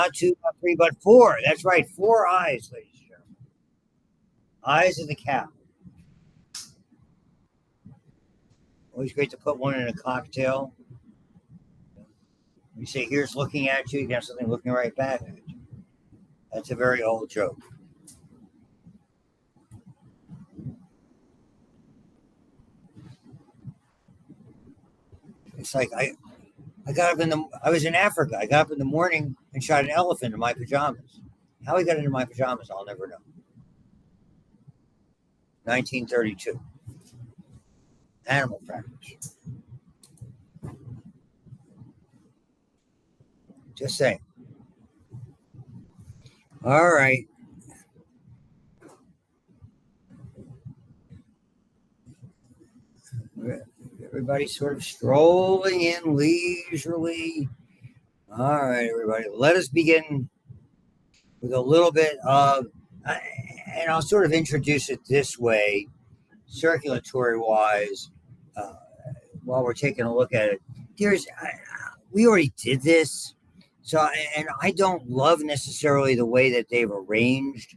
Not two, not three, but four. That's right. Four eyes, ladies and gentlemen. Eyes of the cow. Always great to put one in a cocktail. You say, here's looking at you. You have something looking right back at you. That's a very old joke. It's like I got up I was in Africa. I got up in the morning and shot an elephant in my pajamas. How I got into my pajamas, I'll never know. 1932. Animal practice. Just saying. All right. Everybody's sort of strolling in leisurely. All right, everybody. Let us begin with a little bit of, and I'll sort of introduce it this way, circulatory wise, while we're taking a look at it. We already did this. So, and I don't love necessarily the way that they've arranged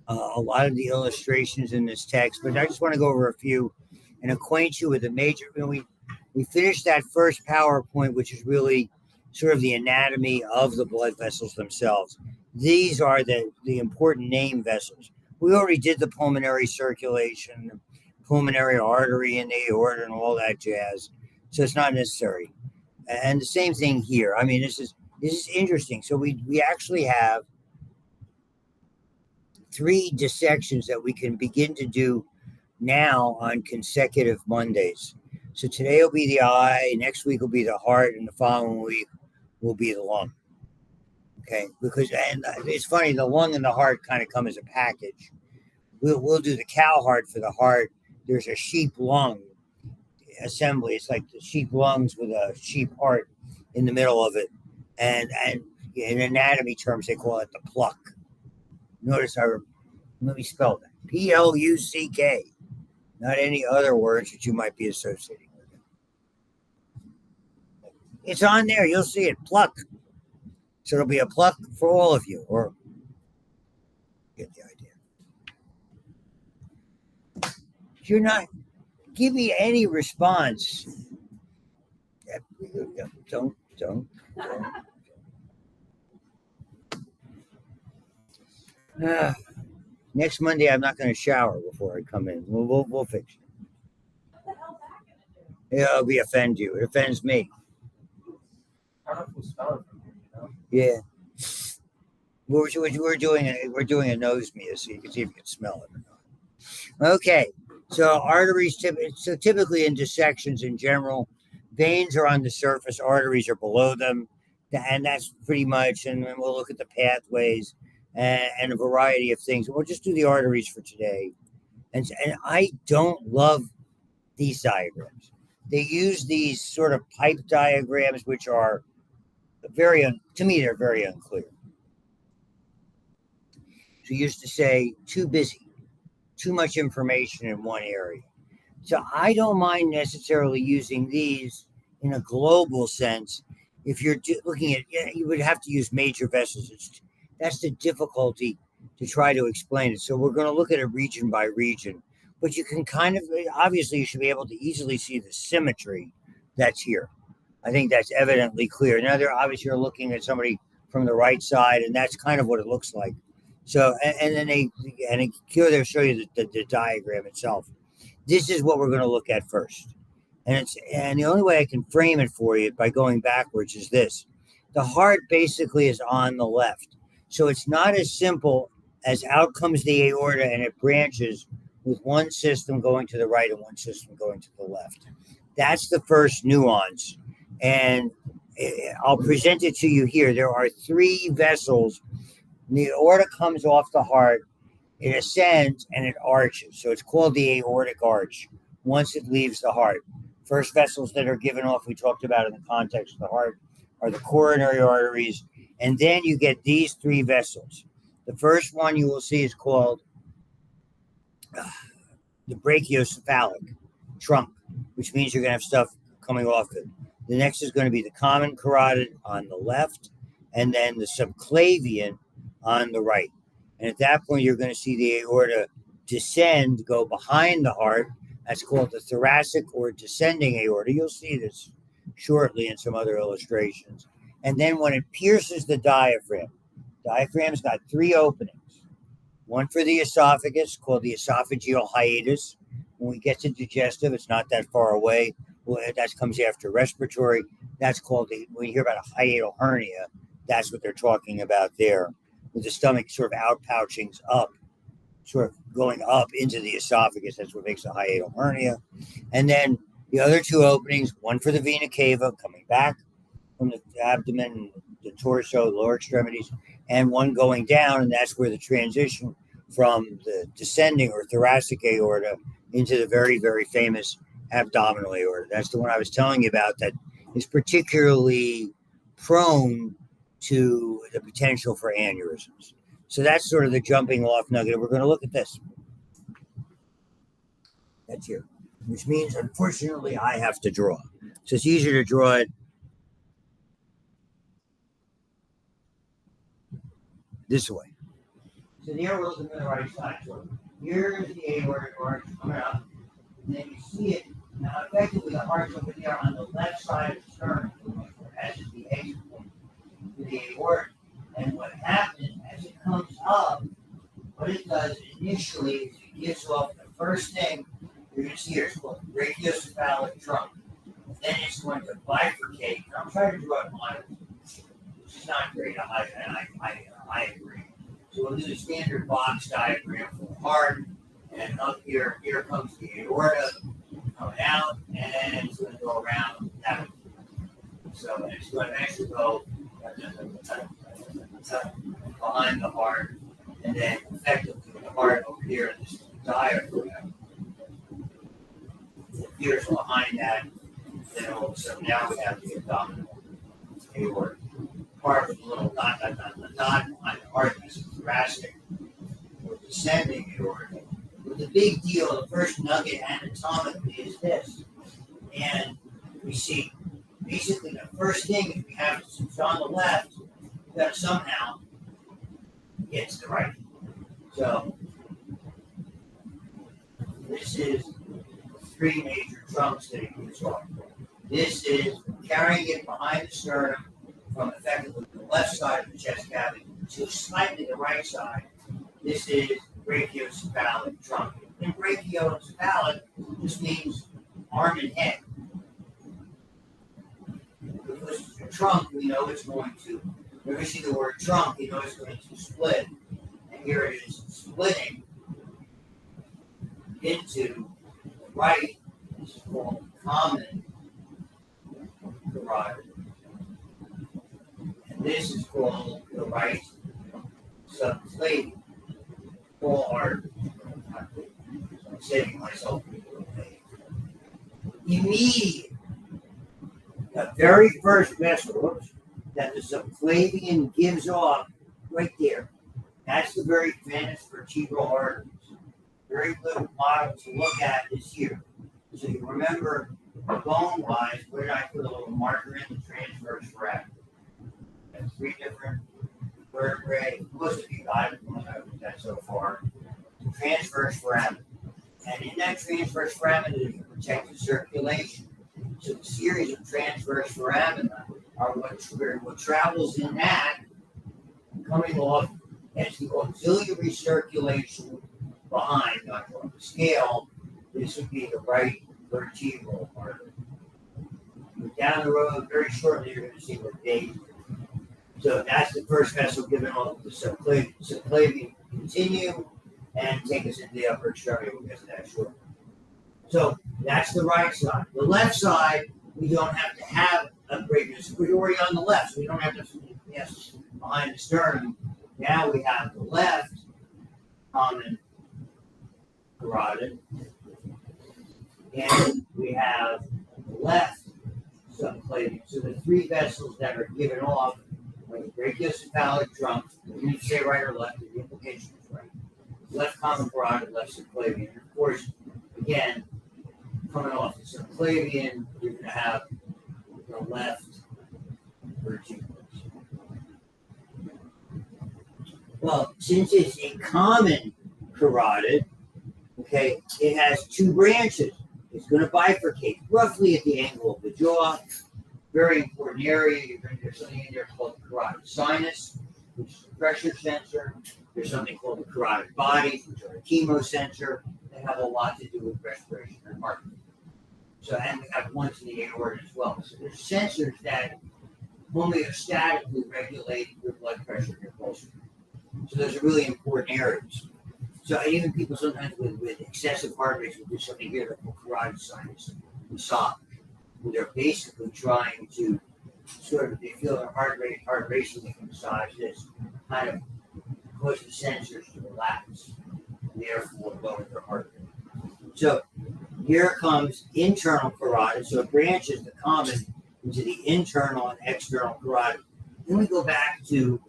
a lot of the illustrations in this text, but I just want to go over a few and acquaint you with the major. We finished that first PowerPoint, which is really sort of the anatomy of the blood vessels themselves. These are the important name vessels. We already did the pulmonary circulation, the pulmonary artery and the aorta and all that jazz. So it's not necessary. And the same thing here. I mean, this is interesting. So we actually have 3 dissections that we can begin to do now on consecutive Mondays. So today will be the eye, next week will be the heart, and the following week will be the lung. Okay, because and it's funny, the lung and the heart kind of come as a package. We'll do the cow heart for the heart. There's a sheep lung assembly. It's like the sheep lungs with a sheep heart in the middle of it. And in anatomy terms, they call it the pluck. Notice let me spell that. P-L-U-C-K. Not any other words that you might be associating with it. It's on there. You'll see it. Pluck. So it'll be a pluck for all of you. Or get the idea. If you're not, give me any response. Don't. Next Monday, I'm not going to shower before I come in. We'll fix it. What the hell's that going to do? Yeah, it'll offend you. It offends me. I don't know if we'll smell it from here, you know? Yeah. We're doing a nose meter so you can see if you can smell it or not. Okay. So arteries, typically in dissections in general, veins are on the surface, arteries are below them, and that's pretty much. And then we'll look at the pathways and a variety of things. We'll just do the arteries for today. And I don't love these diagrams. They use these sort of pipe diagrams, which are to me, they're very unclear. So you used to say, too busy, too much information in one area. So I don't mind necessarily using these in a global sense. If you're looking at, you would have to use major vessels. That's the difficulty to try to explain it. So we're going to look at it region by region, but you can obviously you should be able to easily see the symmetry that's here. I think that's evidently clear. Now you're looking at somebody from the right side, and that's kind of what it looks like. So, and then here they'll show you the diagram itself. This is what we're going to look at first. And the only way I can frame it for you by going backwards is this. The heart basically is on the left. So it's not as simple as out comes the aorta and it branches with one system going to the right and one system going to the left. That's the first nuance. And I'll present it to you here. There are 3 vessels. The aorta comes off the heart, it ascends, and it arches. So it's called the aortic arch once it leaves the heart. First vessels that are given off, we talked about in the context of the heart, are the coronary arteries. And then you get these 3 vessels. The first one you will see is called the brachiocephalic trunk, which means you're going to have stuff coming off it. The next is going to be the common carotid on the left. and then the subclavian on the right. And at that point, you're going to see the aorta descend, go behind the heart. That's called the thoracic or descending aorta. You'll see this shortly in some other illustrations. And then when it pierces the diaphragm's got three openings. One for the esophagus, called the esophageal hiatus. When we get to digestive, it's not that far away. Well, that comes after respiratory. That's called when you hear about a hiatal hernia, that's what they're talking about there, with the stomach sort of outpouching up, sort of going up into the esophagus. That's what makes a hiatal hernia. And then the other two openings, one for the vena cava, coming back from the abdomen, the torso, lower extremities, and one going down, and that's where the transition from the descending or thoracic aorta into the very, very famous abdominal aorta. That's the one I was telling you about that is particularly prone to the potential for aneurysms. So that's sort of the jumping off nugget. We're going to look at this. That's here, which means, unfortunately, I have to draw. So it's easier to draw it this way. So there we're looking at the right side. So here's the aortic arch coming up, and then you see it. Now, effectively, the arch over there on the left side of the sternum, as is the exit point to the aorta. And what happens as it comes up, what it does initially is it gives off the first thing you're going to see here. It's called brachiocephalic trunk. Then it's going to bifurcate. And I'm trying to draw it on it. It's not great. I agree. So we'll do the standard box diagram for the heart. And up here comes the aorta coming out, and it's going to go around that way. So it's going to eventually go behind the heart, and then effectively the heart over here in this diaphragm appears behind that. Then all of a sudden now we have the abdominal aorta. Part with a little dot behind the heart is thoracic or descending aorta. But the big deal, the first nugget anatomically is this. And we see basically the first thing is we have to, since on the left, we've got to somehow get to the right. So this is three major trunks that it gives off. This is carrying it behind the sternum from effectively the left side of the chest cavity to slightly the right side. This is brachiocephalic trunk. And brachiocephalic just means arm and head. Because the trunk, we know it's going to, when we see the word trunk, you know it's going to split. And here it is splitting into the right. This is called common carotid. And this is called the right subclavian. Full artery. I'm saving myself. Immediately, the very first vessel that the subclavian gives off right there. That's the very famous vertebral arteries. Very good model to look at is here. So you remember bone-wise, where did I put a little marker in the transverse foramen? That's three different vertebrae. Most of you got it. I've looked at so far. The transverse foramen. And in that transverse foramen is a protected circulation. So the series of transverse foramina are what travels in that, coming off as the auxiliary circulation behind, not on the scale. This would be the right vertebral artery. Down the road, very shortly, you're going to see what Dave. So that's the first vessel given off the subclavian. Subclavian continue and take us into the upper extremity. We'll get to that shortly. So that's the right side. The left side, we don't have to have a brachius. We're already on the left, so we don't have to, yes, behind the sternum. Now we have the left common carotid, and we have the left subclavian. So the three vessels that are given off are the brachiocephalic trunk. We didn't say right or left, the implication is right. Left common carotid, left subclavian. And of course, again, coming off the subclavian, you're going to have the left vertebrae. Well, since it's a common carotid, okay, it has two branches. It's going to bifurcate roughly at the angle of the jaw. Very important area. There's something in there called the carotid sinus, which is a pressure sensor. There's something called the carotid bodies, which are a chemosensor. They have a lot to do with respiration and heart rate. So, and we have ones in the aorta as well. So there's sensors that homeostatically regulate your blood pressure and your pulse rate. So those are really important areas. So even people sometimes with excessive heart rates will do something here called carotid sinus massage. They're basically trying to sort of, they feel their heart racing, they can massage this, kind of cause the sensors to relax, and therefore lower their heart rate. So here comes internal carotid, so it branches the common into the internal and external carotid. Then we go back to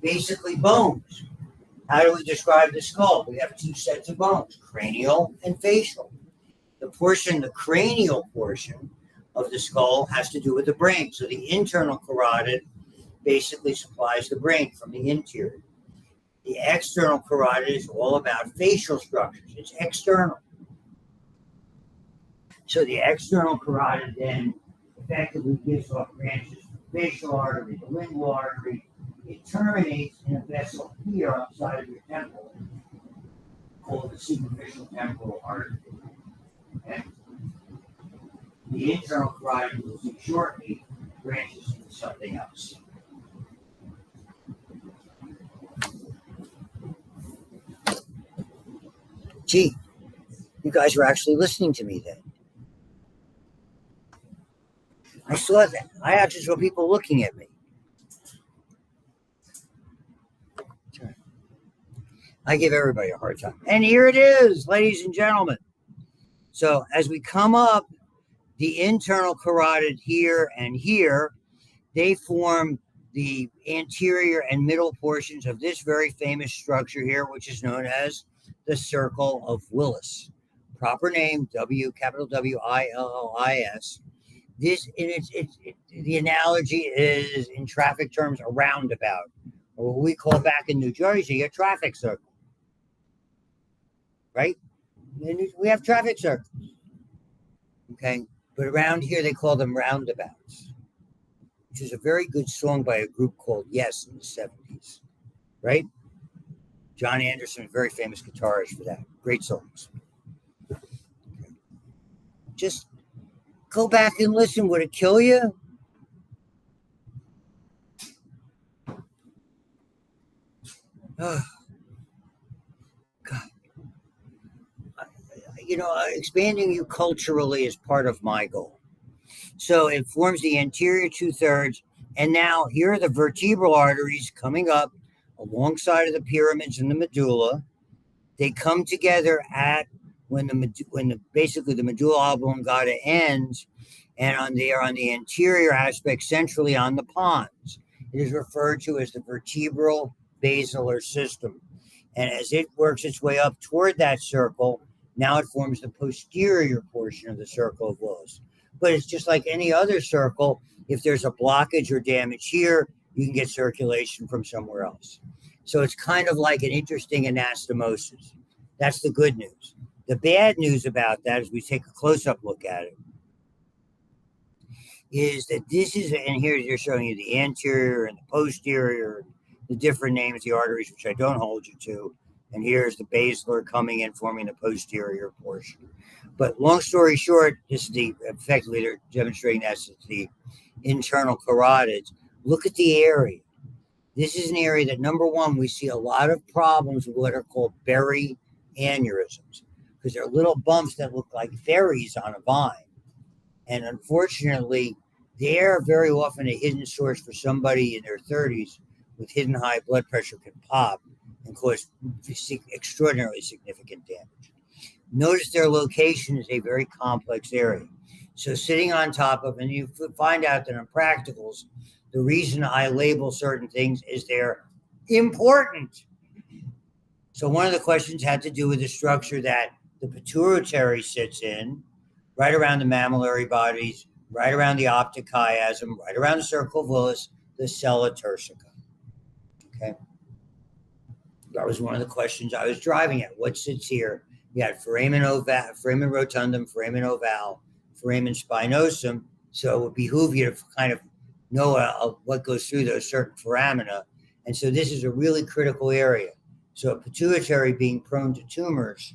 basically bones. How do we describe the skull? We have two sets of bones, cranial and facial. The cranial portion of the skull has to do with the brain. So the internal carotid basically supplies the brain from the interior. The external carotid is all about facial structures. It's external. So the external carotid then effectively gives off branches from the facial artery, the lingual artery. It terminates in a vessel here outside of your temple called the superficial temporal artery. Okay? The internal carotid, we'll see shortly, branches into something else. Gee, you guys were actually listening to me then. I saw that. I actually saw people looking at me. I give everybody a hard time. And here it is, ladies and gentlemen. So as we come up, the internal carotid here and here, they form the anterior and middle portions of this very famous structure here, which is known as the Circle of Willis. Proper name, capital W-I-L-L-I-S. This, the analogy is, in traffic terms, a roundabout, or what we call back in New Jersey, a traffic circle. Right? And we have traffic circles. Okay? But around here, they call them roundabouts, which is a very good song by a group called Yes in the 70s. Right? John Anderson, a very famous guitarist for that. Great songs. Okay. Just go back and listen. Would it kill you? Oh, God. Expanding you culturally is part of my goal. So it forms the anterior 2/3. And now here are the vertebral arteries coming up alongside of the pyramids and the medulla. They come together at basically the medulla oblongata ends, and they are on the anterior aspect, centrally on the pons. It is referred to as the vertebral basilar system. And as it works its way up toward that circle, now it forms the posterior portion of the Circle of Willis. But it's just like any other circle. If there's a blockage or damage here, you can get circulation from somewhere else. So it's kind of like an interesting anastomosis. That's the good news. The bad news about that, as we take a close-up look at it, is that and here they're showing you the anterior and the posterior, the different names, the arteries, which I don't hold you to. And here's the basilar coming in, forming the posterior portion. But long story short, this is effectively they're demonstrating that's the internal carotids. Look at the area. This is an area that, number one, we see a lot of problems with what are called berry aneurysms, because they're little bumps that look like berries on a vine. And unfortunately, they're very often a hidden source for somebody in their 30s with hidden high blood pressure can pop and cause extraordinarily significant damage. Notice their location is a very complex area. So sitting on top of, and you find out that in practicals, the reason I label certain things is they're important. So one of the questions had to do with the structure that the pituitary sits in, right around the mammillary bodies, right around the optic chiasm, right around the Circle of Willis, the sella turcica. Okay. That was one of the questions I was driving at. What sits here? You had foramen rotundum, foramen ovale, foramen spinosum. So it would behoove you to kind of know what goes through those certain foramina. And so this is a really critical area. So pituitary being prone to tumors,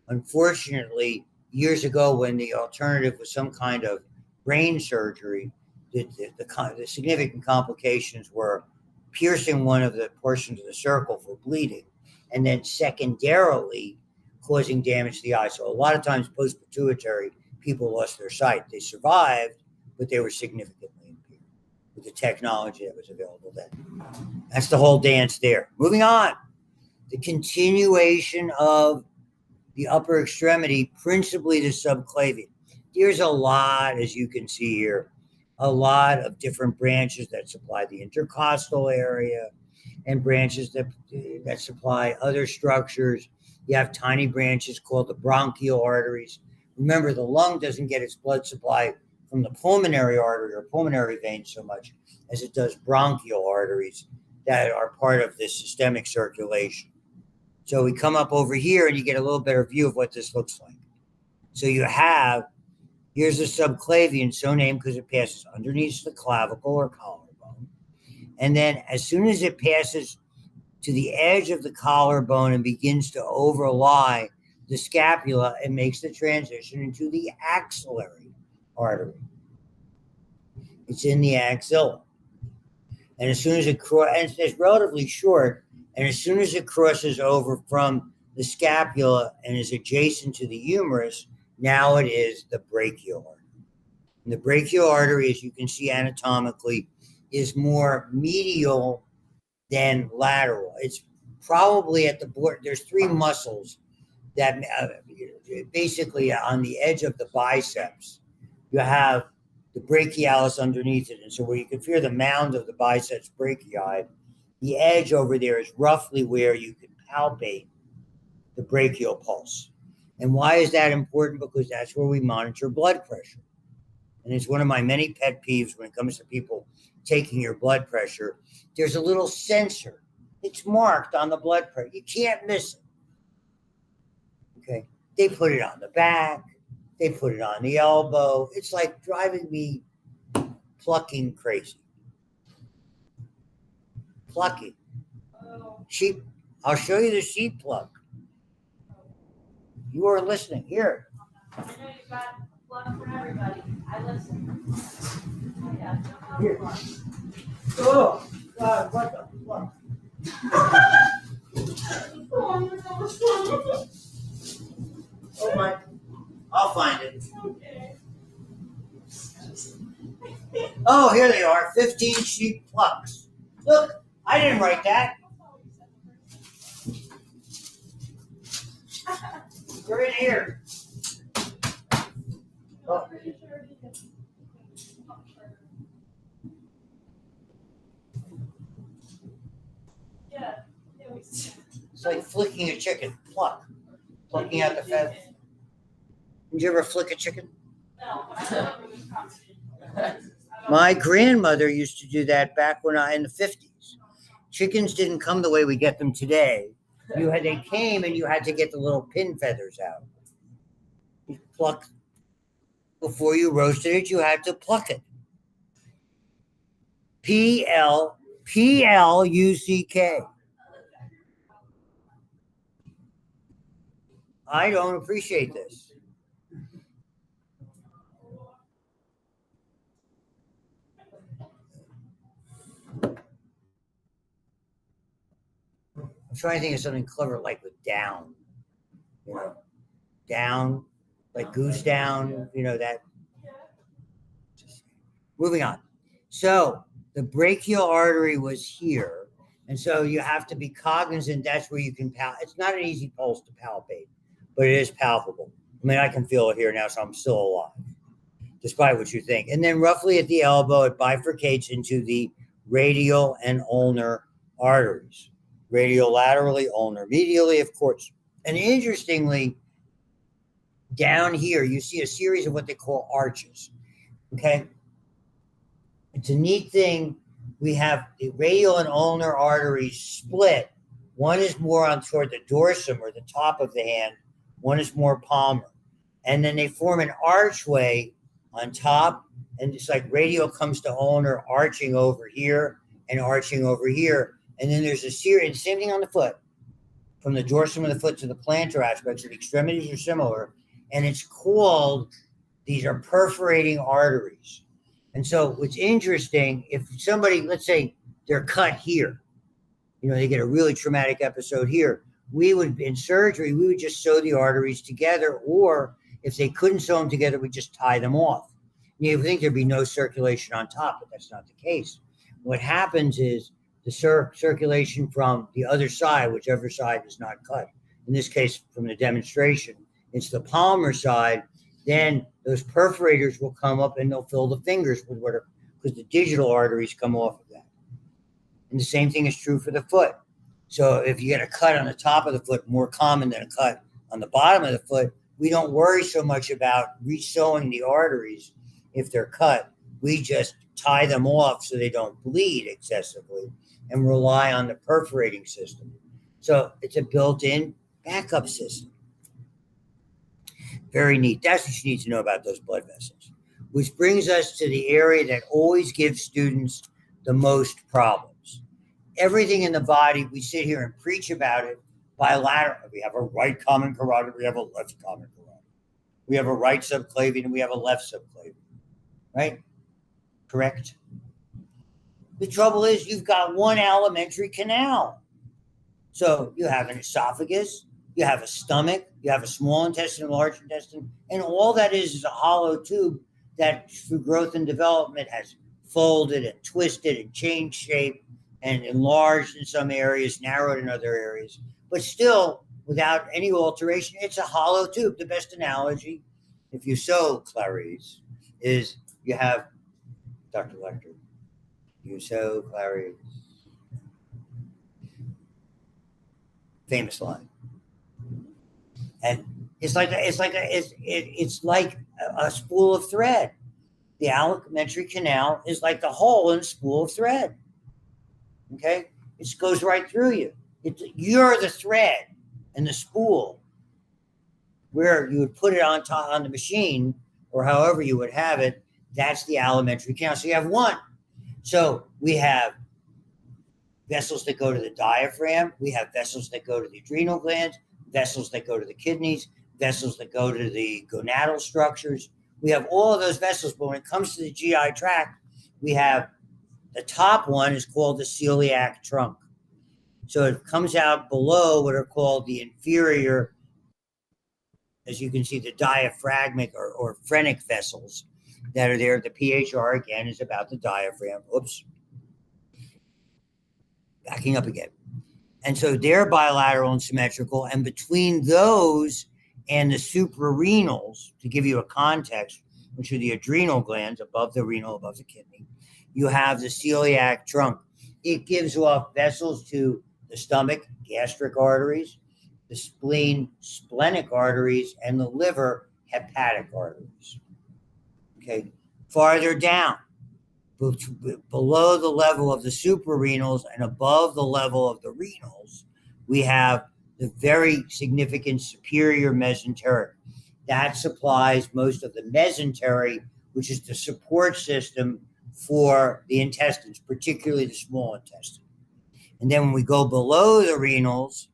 unfortunately, years ago when the alternative was some kind of brain surgery, the significant complications were piercing one of the portions of the circle for bleeding, and then secondarily causing damage to the eye. So a lot of times post-pituitary, people lost their sight. They survived, but they were significantly impaired with the technology that was available then. That's the whole dance there. Moving on. The continuation of the upper extremity, principally the subclavian. There's a lot, as you can see here, a lot of different branches that supply the intercostal area and branches that supply other structures. You have tiny branches called the bronchial arteries. Remember, the lung doesn't get its blood supply from the pulmonary artery or pulmonary vein so much as it does bronchial arteries that are part of this systemic circulation. So we come up over here and you get a little better view of what this looks like. So you have, here's the subclavian, so named because it passes underneath the clavicle or collarbone. And then as soon as it passes to the edge of the collarbone and begins to overlie the scapula, it makes the transition into the axillary artery. It's in the axilla. And as soon as it crosses, it's relatively short, and as soon as it crosses over from the scapula and is adjacent to the humerus, now it is the brachial artery. And the brachial artery, as you can see anatomically, is more medial than lateral. It's probably at the border. There's three muscles that basically on the edge of the biceps, you have the brachialis underneath it. And so where you can feel the mound of the biceps brachii, the edge over there is roughly where you can palpate the brachial pulse. And why is that important? Because that's where we monitor blood pressure. And it's one of my many pet peeves when it comes to people taking your blood pressure. There's a little sensor. It's marked on the blood pressure. You can't miss it. Okay. They put it on the back. They put it on the elbow. It's like driving me plucking crazy. Plucking. Sheep. I'll show you the sheep pluck. You are listening. Here. I know you've got love for everybody. I listen. Oh, yeah. Here. Oh, God, what the fuck? Oh, my. I'll find it. Okay. Oh, here they are. 15 sheep plucks. Look, I didn't write that. They're in here. Oh. Yeah. It's like flicking a chicken. Pluck. Plucking out the feathers. Did you ever flick a chicken? No, I thought it was constant. My grandmother used to do that back when in the 50s. Chickens didn't come the way we get them today. They came and you had to get the little pin feathers out. You pluck before you roasted it, you had to pluck it. Pluck. I don't appreciate this. I'm trying to think of something clever like with down. You know, down, like goose down, that. Moving on. So the brachial artery was here. And so you have to be cognizant that's where you can it's not an easy pulse to palpate, but it is palpable. I mean, I can feel it here now, so I'm still alive, despite what you think. And then roughly at the elbow, it bifurcates into the radial and ulnar arteries. Radial laterally, ulnar medially, of course. And interestingly, down here, you see a series of what they call arches. Okay? It's a neat thing. We have the radial and ulnar arteries split One is more on toward the dorsum or the top of the hand. One is more palmar. And then they form an archway on top. And it's like radial comes to ulnar, arching over here and arching over here. And then there's a series, same thing on the foot. From the dorsum of the foot to the plantar aspects, the extremities are similar. And it's called, these are perforating arteries. And so what's interesting, if somebody, let's say they're cut here, they get a really traumatic episode here, we would, in surgery, we would just sew the arteries together, or if they couldn't sew them together, we just tie them off. You think there'd be no circulation on top, but that's not the case. What happens is the circulation from the other side, whichever side is not cut, in this case, from the demonstration, it's the palmar side, then those perforators will come up and they'll fill the fingers with water because the digital arteries come off of that. And the same thing is true for the foot. So if you get a cut on the top of the foot, more common than a cut on the bottom of the foot, we don't worry so much about re-sewing the arteries if they're cut. We just tie them off so they don't bleed excessively and rely on the perforating system. So it's a built-in backup system. Very neat. That's what you need to know about those blood vessels. Which brings us to the area that always gives students the most problems. Everything in the body, we sit here and preach about it bilateral. We have a right common carotid, we have a left common carotid. We have a right subclavian and we have a left subclavian. Right? Correct? The trouble is you've got one alimentary canal. So you have an esophagus, you have a stomach, you have a small intestine, and large intestine, and all that is a hollow tube that through growth and development has folded and twisted and changed shape and enlarged in some areas, narrowed in other areas. But still, without any alteration, it's a hollow tube. The best analogy, if you sew, Clarice, is you have, Dr. Lecter, you sew, Clarice. Famous line. And it's like a spool of thread. The alimentary canal is like the hole in a spool of thread. Okay? It goes right through you. You're the thread and the spool where you would put it on the machine or however you would have it. That's the alimentary canal. So you have one. So we have vessels that go to the diaphragm. We have vessels that go to the adrenal glands, vessels that go to the kidneys, vessels that go to the gonadal structures. We have all of those vessels, but when it comes to the GI tract, we have the top one is called the celiac trunk. So it comes out below what are called the inferior, as you can see, the diaphragmic or phrenic vessels that are there. The PHR, again, is about the diaphragm. Oops. Backing up again. And so they're bilateral and symmetrical. And between those and the suprarenals, to give you a context, which are the adrenal glands above the renal, above the kidney, you have the celiac trunk. It gives off vessels to the stomach, gastric arteries, the spleen, splenic arteries, and the liver, hepatic arteries. Okay, farther down, below the level of the suprarenals and above the level of the renals, we have the very significant superior mesenteric. That supplies most of the mesentery, which is the support system for the intestines, particularly the small intestine. And then when we go below the renals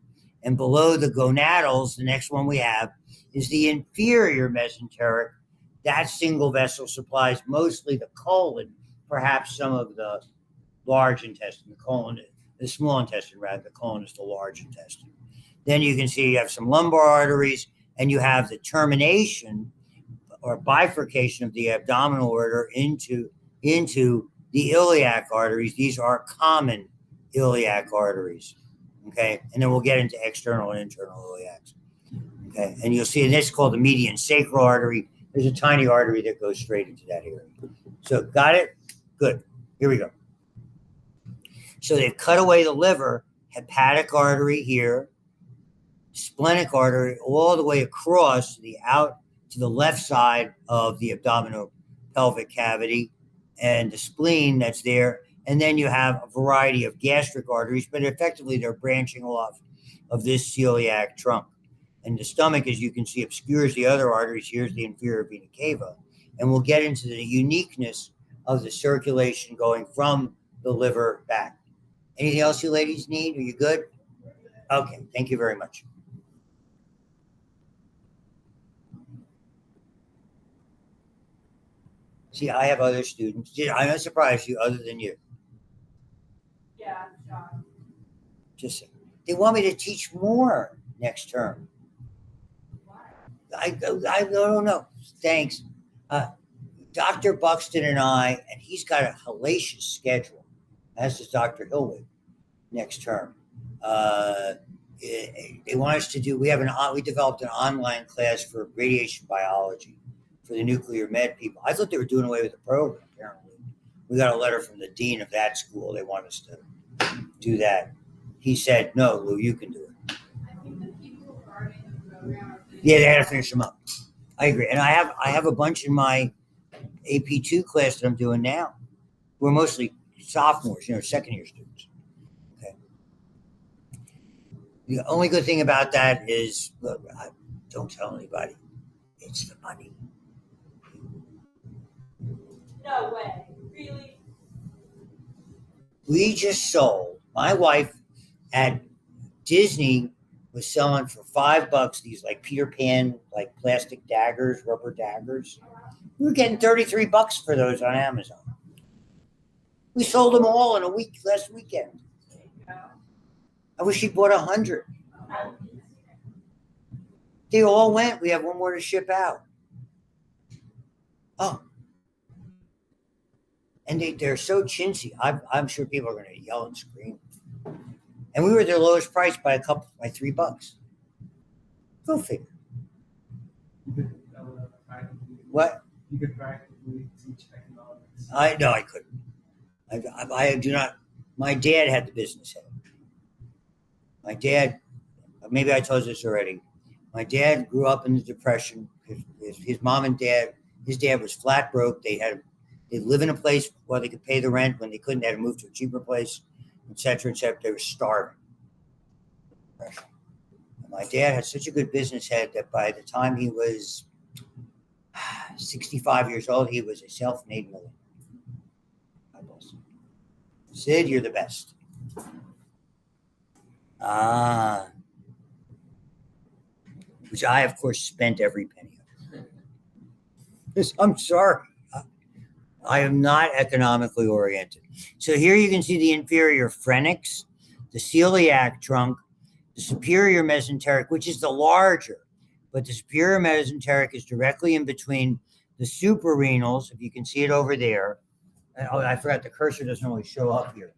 and below the gonadals, the next one we have is the inferior mesenteric. That single vessel supplies mostly the colon, perhaps some of the large intestine. The colon, the small intestine, rather, the colon is the large intestine. Then you can see you have some lumbar arteries, and you have the termination or bifurcation of the abdominal aorta into the iliac arteries. These are common iliac arteries. Okay, and then we'll get into external and internal iliacs. Okay, and you'll see this called the median sacral artery. There's a tiny artery that goes straight into that area. So got it? Good. Here we go. So they've cut away the liver, hepatic artery here, splenic artery all the way across to the left side of the abdominal pelvic cavity, and the spleen that's there And then you have a variety of gastric arteries, but effectively they're branching off of this celiac trunk. And the stomach, as you can see, obscures the other arteries. Here's the inferior vena cava. And we'll get into the uniqueness of the circulation going from the liver back. Anything else you ladies need? Are you good? Okay, thank you very much. See, I have other students. I'm not surprised you other than you. Yeah, I'm shocked. Just they want me to teach more next term. I don't know. Thanks. Dr. Buxton and I, and he's got a hellacious schedule, as does Dr. Hillwood next term. They want us to do, we developed an online class for radiation biology for the nuclear med people. I thought they were doing away with the program, apparently. We got a letter from the dean of that school. They want us to do that. He said, no, Lou, you can do it. I think the people who are already in the program are. Yeah, they had to finish them up. I agree. And I have a bunch in my AP2 class that I'm doing now. We're mostly sophomores, second year students. Okay. The only good thing about that is, look, don't tell anybody. It's the money. No way. Really? We just sold. My wife at Disney was selling for $5 these like Peter Pan, like plastic daggers, rubber daggers. We were getting $33 for those on Amazon. We sold them all in a week last weekend. There you go. I wish she bought 100. They all went. We have one more to ship out. Oh. And they're so chintzy. I'm sure people are going to yell and scream. And we were their lowest price by $3. Go figure. You could practically. What? You could practically teach economics. No, I couldn't. I do not. My dad had the business head. My dad, maybe I told you this already. My dad grew up in the Depression. His mom and dad, his dad was flat broke. They live in a place where they could pay the rent. When they couldn't, they had to move to a cheaper place, et cetera, et cetera. They were starving. And my dad had such a good business head that by the time he was 65 years old, he was a self-made millionaire. Sid, you're the best. Which I, of course, spent every penny of. I'm sorry. I am not economically oriented. So here you can see the inferior pharynx, the celiac trunk, the superior mesenteric, which is the larger, but the superior mesenteric is directly in between the suprarenals, if you can see it over there. Oh, I forgot the cursor doesn't always show up here.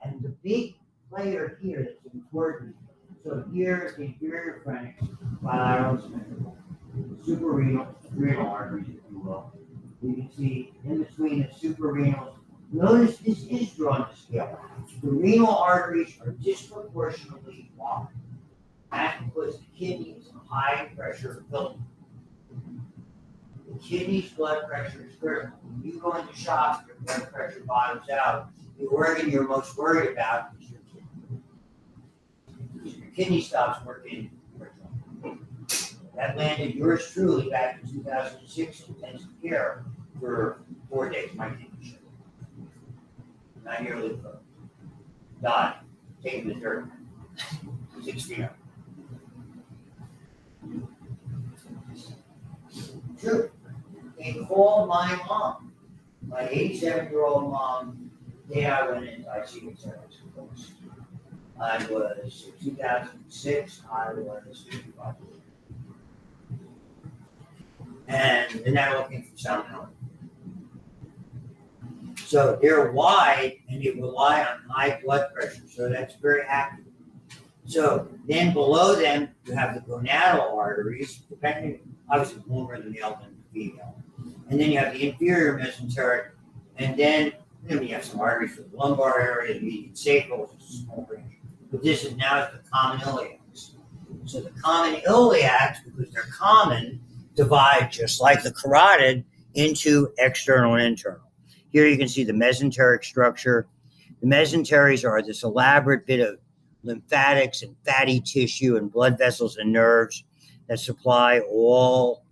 And the big player here that's important. So here is the inferior pharynx, bilateral symmetrical, suprarenal, renal arteries, if you will. You can see in between the suprarenals. Notice this is drawn to scale. The renal arteries are disproportionately long. That's because the kidney is a high pressure filter. The kidney's blood pressure is critical. When you go into shock, your blood pressure bottoms out. The organ you're most worried about is your kidney. Because your kidney stops working. That landed yours truly back in 2006 in intensive care for 4 days. My kidney shut. 9 year old girl. Died. Taking the dirt. 6 feet up. True. They called my mom, my 87-year-old mom, the day I went into ICU. I was, in 2006, I was 55. And they're now looking for sound health. So they're wide and they rely on high blood pressure. So that's very active. So then below them, you have the gonadal arteries, depending, obviously longer than the male than the female. And then you have the inferior mesenteric. And then you have some arteries for the lumbar area, the median sacral, which is a small branch. But this is now the common iliacs. So the common iliacs, because they're common, divide just like the carotid into external and internal. Here you can see the mesenteric structure. The mesenteries are this elaborate bit of lymphatics and fatty tissue and blood vessels and nerves that supply all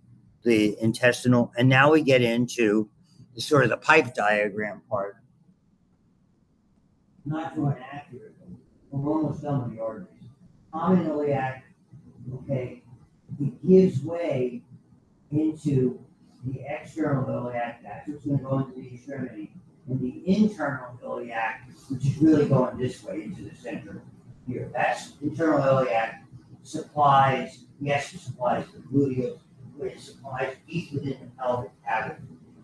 the intestinal. And now we get into the sort of the pipe diagram part. Not drawing accurately, but we're almost done with the arteries. Common iliac, okay, it gives way into the external iliac, that's what's going to go into the extremity, and the internal iliac, which is really going this way into the center here. That's internal iliac supplies, yes, it supplies the gluteus, but it supplies deep within the pelvic cavity.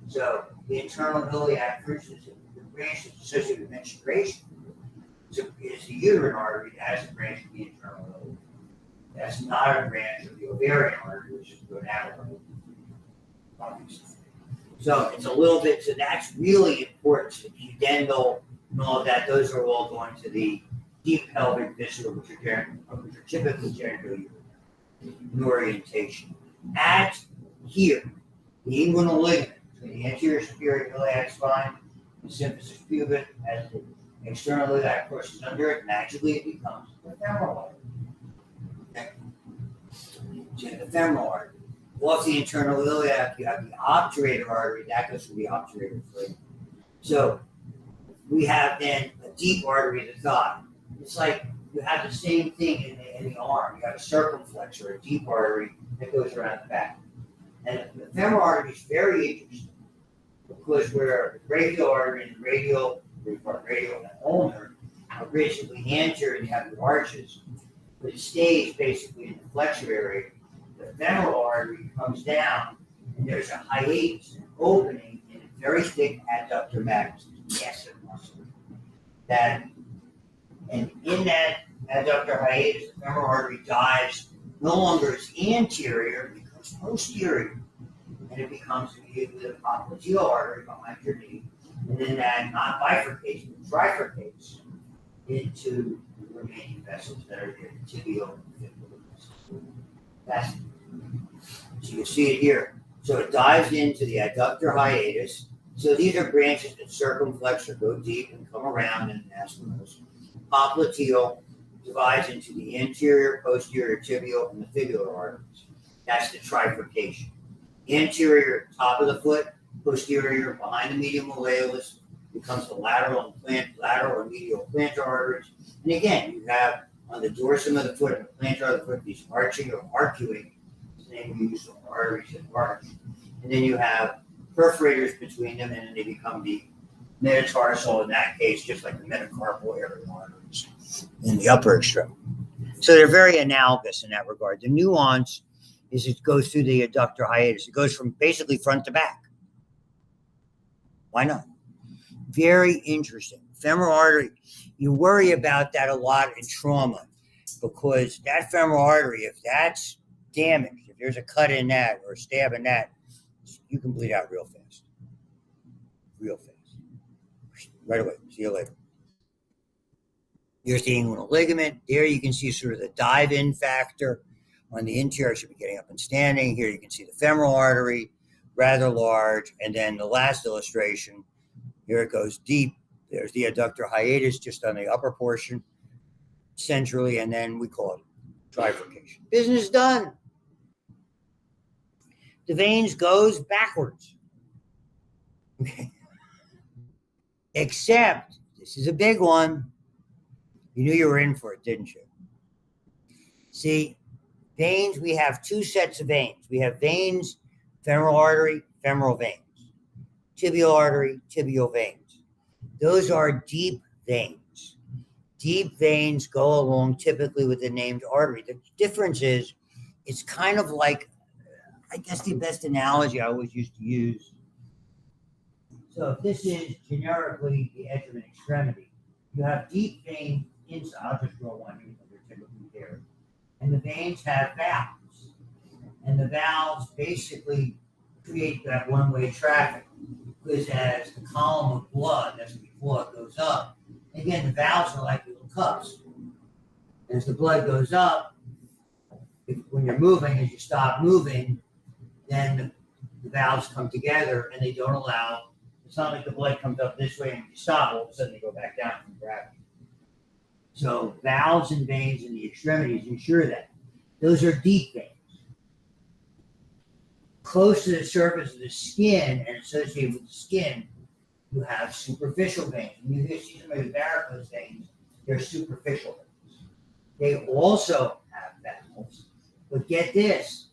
So the internal iliac, for instance, the branch that's associated with menstruation is the uterine artery that has a branch of the internal iliac. That's not a branch of the ovarian artery, which is the gonadal artery. So it's a little bit, so that's really important. So the pudendal and all of that, those are all going to the deep pelvic viscera, which are typically genital in orientation. At here, the inguinal ligament between the anterior superior iliac spine and symphysis pubis, as the external iliac crosses under it, magically it becomes the femoral artery. Okay. So the femoral artery. Off the internal iliac, you have the obturator artery, that goes through the obturator frame. So we have then a deep artery of the thigh. It's like you have the same thing in the arm. You have a circumflex or a deep artery that goes around the back. And the femoral artery is very interesting because where the brachial artery and the radial and ulnar are basically anterior and you have the arches, but it stays basically in the flexor area. The femoral artery comes down and there's a hiatus, an opening in a very thick adductor magnus, massive muscle. And in that adductor hiatus, the femoral artery dives no longer as anterior, it becomes posterior. And it becomes the popliteal artery behind your knee. And then that not bifurcates, but trifurcates into the remaining vessels that are here, the tibial and fibular vessels. That's, so you see it here. So it dives into the adductor hiatus. So these are branches that circumflex or go deep and come around in anastomosis. Popliteal divides into the anterior, posterior, tibial, and the fibular arteries. That's the trifurcation. Anterior, top of the foot, posterior, behind the medial malleolus, becomes the lateral and medial plantar arteries. And again, you have on the dorsum of the foot and the plantar of the foot these arching or arcuate, the name we use for arteries that arch. And then you have perforators between them, and then they become the metatarsal, in that case, just like the metacarpal area arteries in the upper extremity. So they're very analogous in that regard. The nuance is it goes through the adductor hiatus. It goes from basically front to back. Why not? Very interesting. Femoral artery, you worry about that a lot in trauma because that femoral artery, if that's damaged, if there's a cut in that or a stab in that, you can bleed out real fast. Real fast. Right away. See you later. Here's the inguinal ligament. There you can see sort of the dive-in factor. On the interior, I should be getting up and standing. Here you can see the femoral artery, rather large. And then the last illustration, here it goes deep. There's the adductor hiatus just on the upper portion, centrally, and then we call it trifurcation. Business done. The veins goes backwards. Okay. Except, this is a big one. You knew you were in for it, didn't you? See, veins, we have two sets of veins. We have veins, femoral artery, femoral veins. Tibial artery, tibial veins. Those are deep veins. Deep veins go along typically with the named artery. The difference is, it's kind of like, I guess the best analogy I always used to use. So if this is generically the edge of an extremity, you have deep veins inside. I'll just draw one here, they're typically there. And the veins have valves. And the valves basically create that one-way traffic. Because as the column of blood, that's what we call it, goes up, again, the valves are like little cups. As the blood goes up, when you're moving, as you stop moving, then the valves come together and they don't allow It's not like the blood comes up this way and you stop, all of a sudden they go back down from gravity. So valves and veins in the extremities ensure that. Those are deep veins. Close to the surface of the skin and associated with the skin, you have superficial veins. When you see somebody with varicose veins, they're superficial veins. They also have valves, but get this,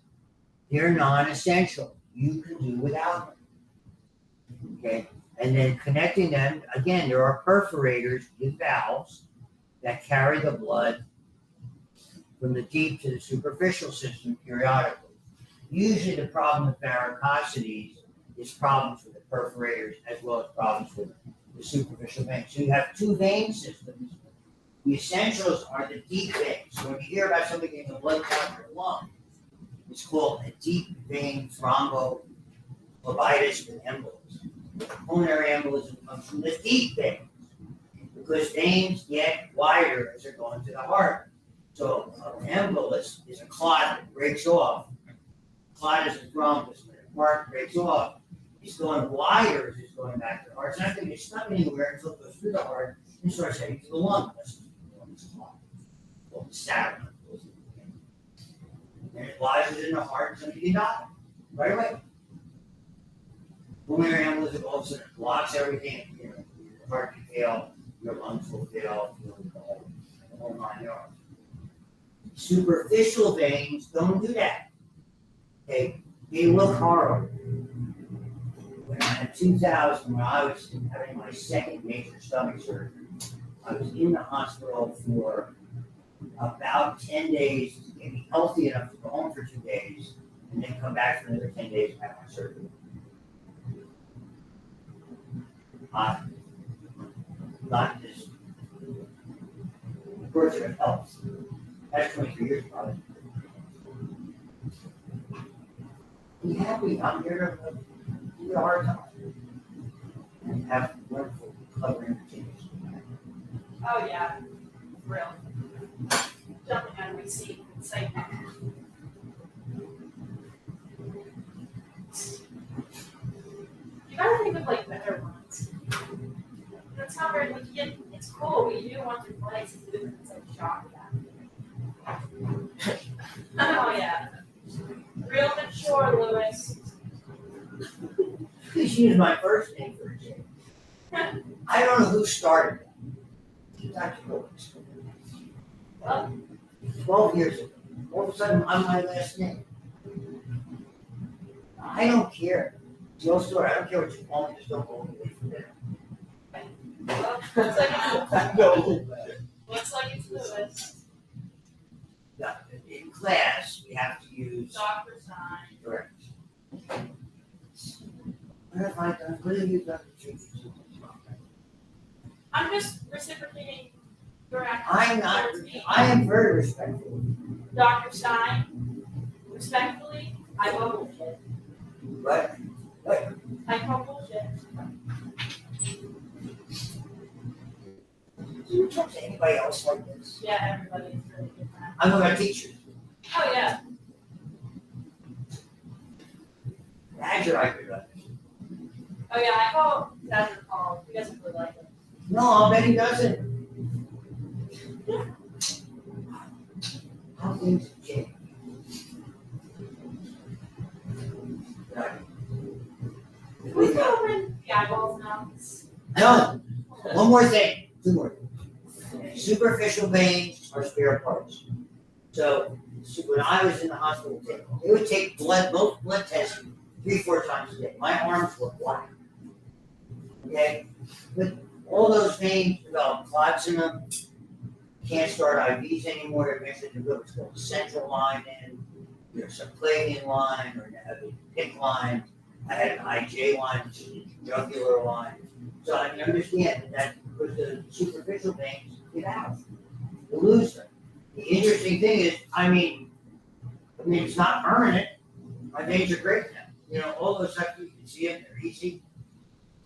they're non-essential. You can do without them. Okay? And then connecting them, again, there are perforators with valves that carry the blood from the deep to the superficial system periodically. Usually the problem with varicosities is problems with the perforators as well as problems with the superficial veins. So you have two vein systems. The essentials are the deep veins. So when you hear about somebody getting a blood clot in their lung, it's called a deep vein thrombophlebitis with embolism. Pulmonary embolism comes from the deep veins because veins get wider as they're going to the heart. So an embolus is a clot that breaks off. Clot is a thrombus. When the heart breaks off, it's going wider as it's going back to the heart. It's not going to get stuck anywhere until it goes through the heart and starts heading to the lung. That's the clot. Well, the Saturn. And it lodges in the heart until you die. Right away. Pulmonary embolism also blocks everything. You know, your heart can fail, your lungs will fail, the whole 9 yards. Superficial veins don't do that. They look horrible. When in 2000, when I was having my second major stomach surgery, I was in the hospital for about 10 days to get me healthy enough to go home for 2 days and then come back for another 10 days and have my surgery. Not this version of health. That's 23 years probably. Be happy. I'm here to give you a hard time. And have wonderful covering continues. Oh, yeah. Real. Jumping out of my seat and saying that. You gotta think of like better ones. That's not very like it's cool, but you do want your place to do it's like shock that. Oh yeah. Real mature, Lewis. Please use my first name for a change. I don't know who started that. Dr. Lewis. Well, 12 years ago. All of a sudden, I'm my last name. I don't care. It's your story. I don't care what you call me. Just don't go away from there. well, looks like it's No. looks like it's Lewis. In class, we have to use. Dr. Stein. Correct. What have I done? What have you done to treat me? I'm just reciprocating your action. I'm not. towards me. I am very respectful. Dr. Stein, respectfully, I call bullshit. But I call bullshit. do you talk to anybody else like this? Yeah, everybody's really different. I'm about teachers. Oh, yeah. Badger, I could Oh, yeah, I call Badger Paul. He doesn't really like it. No, I'll bet he doesn't. How things change. We go in the eyeballs now. No, one more thing, two more things. Superficial veins are spare parts. So when I was in the hospital, they would take most blood tests 3-4 times a day. My arms were black. Okay? But all those veins develop clots in them. Can't start IVs anymore. Eventually they go what's called a central line in. There's a subclavian line or a PIC line. I had an IJ line, which is a jugular line. So I can understand that because the superficial veins get out. You lose them. The interesting thing is, I mean, it's not permanent. My veins are great now. You know, all those stuff you can see them, they're easy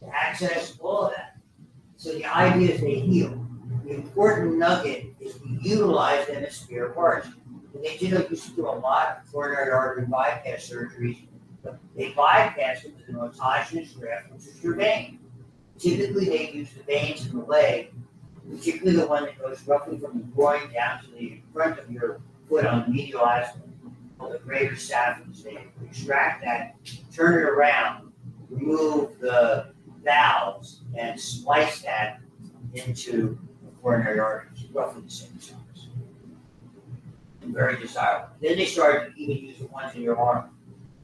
to access, all of that. So the idea is they heal. The important nugget is we utilize them as spare parts. And they used to do a lot of coronary artery bypass surgeries But they bypass it with an autogenous graft, which is your vein. Typically, they use the veins in the leg, particularly the one that goes roughly from the groin down to the front of your foot on the medial aspect, called the greater saphenous vein. Extract that, turn it around, remove the valves, and splice that into the coronary arteries, roughly the same size. Very desirable. Then they started to even use the ones in your arm.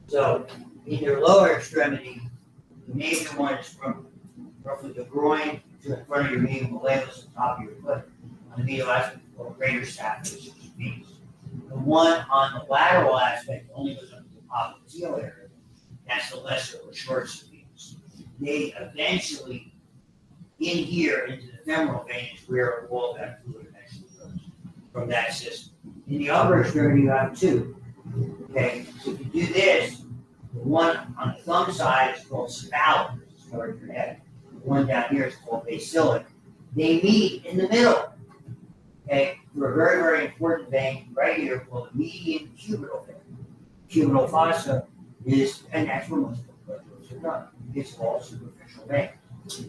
So in your lower extremity, the major one is from roughly the groin to the front of your medial malleolus, the top of your foot, on the medial aspect, or greater saphenous veins. The one on the lateral aspect only goes up to the popliteal area. That's the lesser or short veins. They eventually, in here, into the femoral vein, is where all that fluid eventually goes from that system. In the upper extremity, you have two. Okay, so if you do this, the one on the thumb side is called cephalic, which is covering your head. The one down here is called basilic. They meet in the middle. Okay, for a very, very important vein right here called the median cubital vein. Cubital fossa is, and that's where most of the blood flows are done. It's all superficial vein.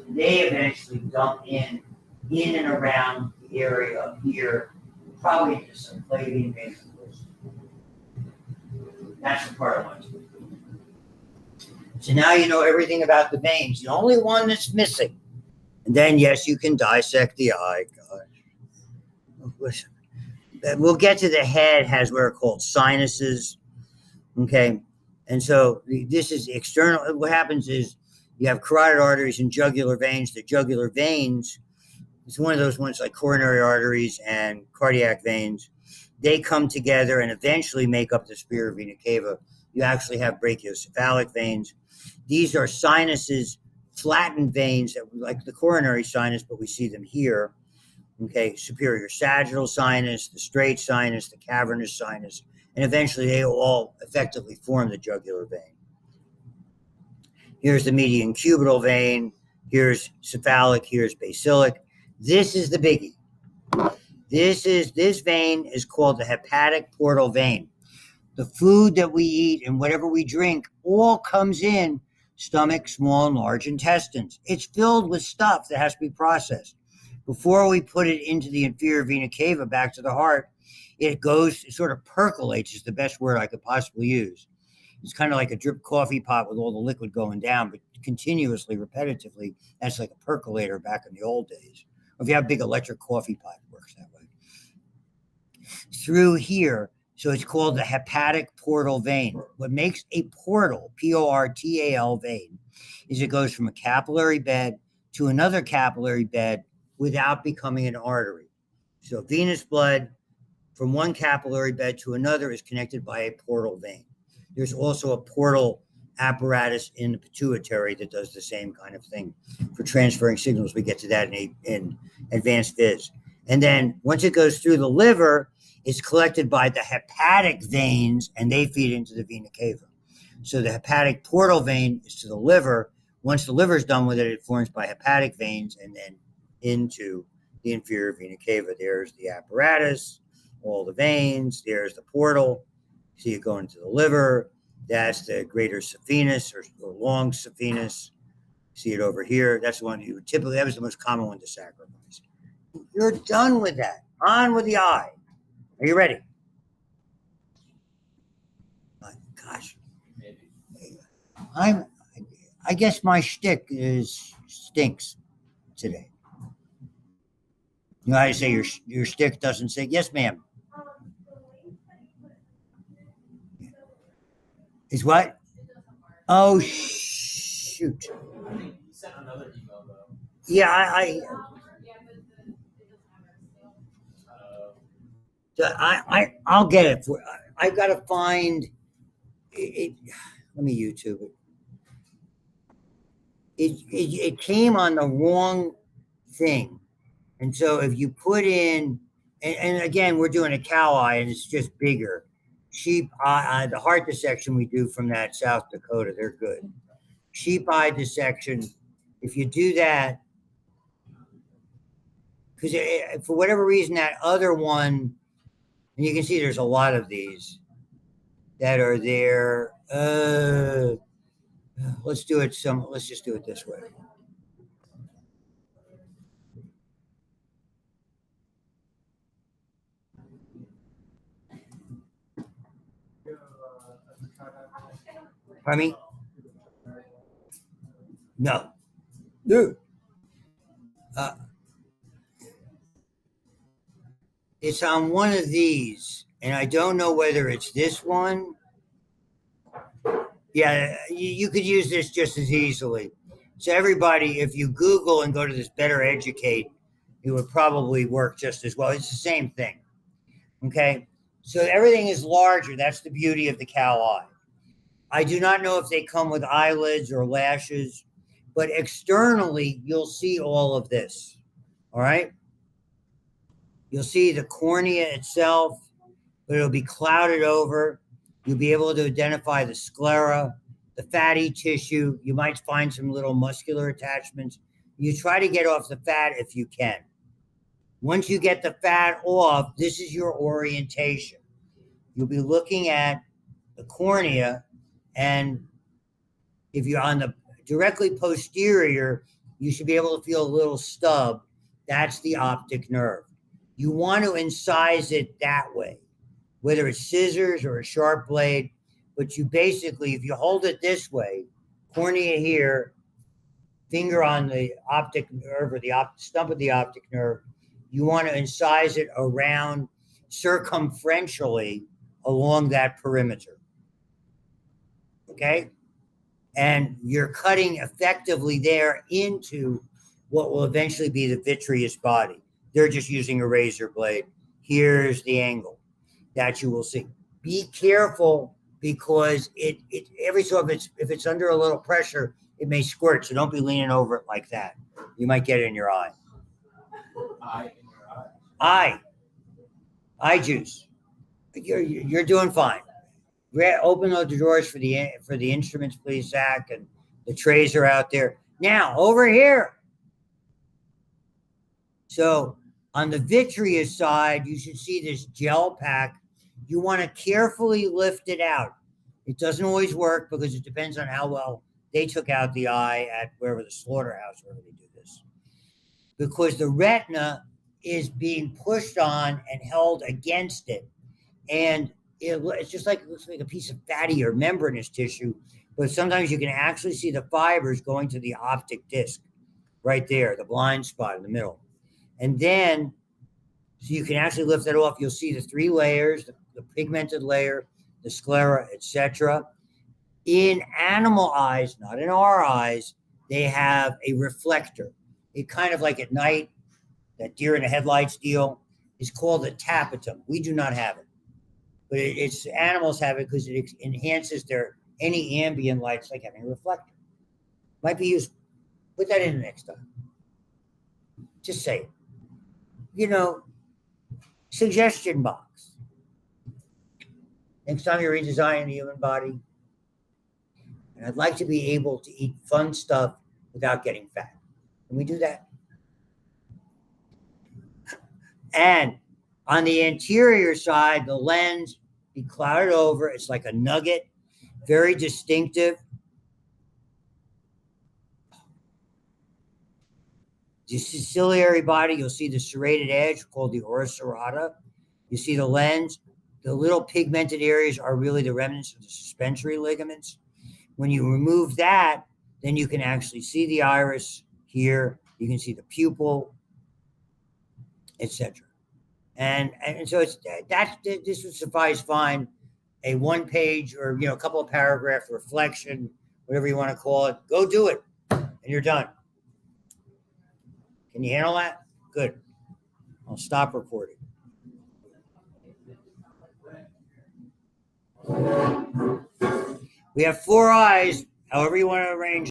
They eventually dump in and around the area up here, probably into some subclavian veins. That's the part I want to do. So now you know everything about the veins. The only one that's missing. And then, yes, you can dissect the eye. God. Listen, we'll get to the head, has what are called sinuses. Okay. And so this is external. What happens is you have carotid arteries and jugular veins. The jugular veins, it's one of those ones like coronary arteries and cardiac veins. They come together and eventually make up the superior vena cava. You actually have brachiocephalic veins. These are sinuses, flattened veins, that like the coronary sinus, but we see them here. Okay, superior sagittal sinus, the straight sinus, the cavernous sinus, and eventually they all effectively form the jugular vein. Here's the median cubital vein. Here's cephalic. Here's basilic. This is the biggie. This vein is called the hepatic portal vein. The food that we eat and whatever we drink all comes in stomach, small and large intestines. It's filled with stuff that has to be processed. Before we put it into the inferior vena cava back to the heart, it sort of percolates is the best word I could possibly use. It's kind of like a drip coffee pot with all the liquid going down, but continuously, repetitively, that's like a percolator back in the old days. Or if you have a big electric coffee pot, it works that way. Through here, so it's called the hepatic portal vein. What makes a portal, Portal vein, is it goes from a capillary bed to another capillary bed without becoming an artery. So venous blood from one capillary bed to another is connected by a portal vein. There's also a portal apparatus in the pituitary that does the same kind of thing for transferring signals. We get to that in advanced phys. And then once it goes through the liver, it's collected by the hepatic veins, and they feed into the vena cava. So the hepatic portal vein is to the liver. Once the liver is done with it, it forms by hepatic veins and then into the inferior vena cava. There's the apparatus, all the veins. There's the portal. See it going to the liver. That's the greater saphenous or long saphenous. See it over here. That's the one you would typically, that was the most common one to sacrifice. You're done with that. On with the eye. Are you ready? My gosh. Maybe. I guess my shtick stinks today. You know how you say your shtick doesn't stink? Yes, ma'am. Is what? Oh, shoot. You sent another email though. Yeah, I'll get it. I've got to find it. Let me YouTube it. It came on the wrong thing. And so if you put in, and again, we're doing a cow eye and it's just bigger. Sheep eye, the heart dissection we do from that South Dakota, they're good. Sheep eye dissection, if you do that, because for whatever reason, that other one, and you can see there's a lot of these. that are there. Let's do it. Let's just do it this way. Pardon me? No. No. Uh, it's on one of these, and I don't know whether it's this one. Yeah, you could use this just as easily. So everybody, if you Google and go to this Better Educate, it would probably work just as well. It's the same thing. Okay. So everything is larger. That's the beauty of the cow eye. I do not know if they come with eyelids or lashes, but externally, you'll see all of this. All right. You'll see the cornea itself, but it'll be clouded over. You'll be able to identify the sclera, the fatty tissue. You might find some little muscular attachments. You try to get off the fat if you can. Once you get the fat off, this is your orientation. You'll be looking at the cornea, and if you're on the directly posterior, you should be able to feel a little stub. That's the optic nerve. You want to incise it that way, whether it's scissors or a sharp blade. But you basically, if you hold it this way, cornea here, finger on the optic nerve or the stump of the optic nerve, you want to incise it around circumferentially along that perimeter. Okay? And you're cutting effectively there into what will eventually be the vitreous body. They're just using a razor blade. Here's the angle that you will see. Be careful because it every so if it's under a little pressure, it may squirt. So don't be leaning over it like that. You might get it in your eye. Eye in your eye. Eye juice. You're doing fine. Open the drawers for the instruments, please, Zach, and the trays are out there. Now over here. So on the vitreous side, you should see this gel pack. You want to carefully lift it out. It doesn't always work because it depends on how well they took out the eye at wherever the slaughterhouse, wherever they do this. Because the retina is being pushed on and held against it. And it's just like, it looks like a piece of fatty or membranous tissue, but sometimes you can actually see the fibers going to the optic disc right there, the blind spot in the middle. And then, so you can actually lift that off. You'll see the three layers, the pigmented layer, the sclera, etc. In animal eyes, not in our eyes, they have a reflector. It kind of like at night, that deer in the headlights deal is called a tapetum. We do not have it. But it's animals have it because it enhances any ambient lights, like having a reflector. Might be useful. Put that in next time. Just say it. Suggestion box. Next time you're redesigning the human body, and I'd like to be able to eat fun stuff without getting fat. Can we do that? And on the anterior side, the lens be clouded over. It's like a nugget, very distinctive. The ciliary body, you'll see the serrated edge called the ora serrata. You see the lens. The little pigmented areas are really the remnants of the suspensory ligaments. When you remove that, then you can actually see the iris here. You can see the pupil, etc. And so this would suffice fine. A one-page or a couple of paragraph reflection, whatever you want to call it. Go do it, and you're done. Can you handle that? Good. I'll stop recording. We have 4 eyes, however you want to arrange